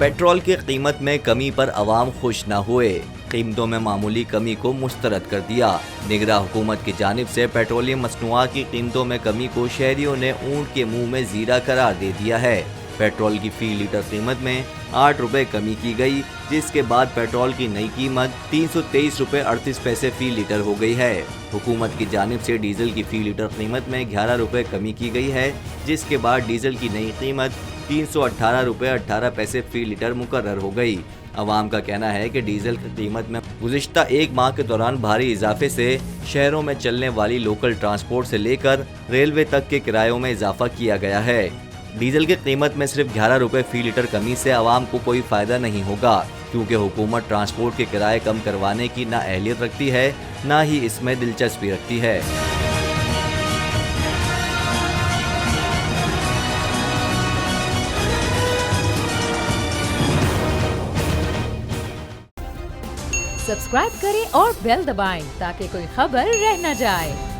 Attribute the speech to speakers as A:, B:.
A: Petrol की कीमत में कमी पर आवाम खुश न हुए, कीमतों में मामूली कमी को मुस्तरद कर दिया। निगरां हुकूमत की जानिब से पेट्रोलियम मसनूआत की कीमतों में कमी को शहरियों ने ऊंट के मुंह में जीरा करार दे दिया है। पेट्रोल की फी लीटर कीमत में 8 रुपए कमी की गई, जिसके बाद पेट्रोल की नई कीमत 323 रुपए 38 पैसे फी लीटर हो गई है। हुकूमत की जानिब से डीजल की फी लीटर कीमत में 11 रुपए कमी की गई है, जिसके बाद डीजल की नई कीमत 318 रुपए 18 पैसे फी लीटर मुकर्रर हो गई। अवाम का कहना है कि डीजल की कीमत में गुज़िश्ता एक माह के दौरान भारी इजाफे से शहरों में चलने वाली लोकल ट्रांसपोर्ट से लेकर रेलवे तक के किरायों में इजाफा किया गया है। डीजल की कीमत में सिर्फ 11 रुपए फी लीटर कमी से आवाम को कोई फायदा नहीं होगा, क्योंकि हुकूमत ट्रांसपोर्ट के किराए कम करवाने की ना अहलियत रखती है, ना ही इसमें दिलचस्पी रखती है।
B: सब्सक्राइब करें और बेल दबाएं ताकि कोई खबर रह न जाए।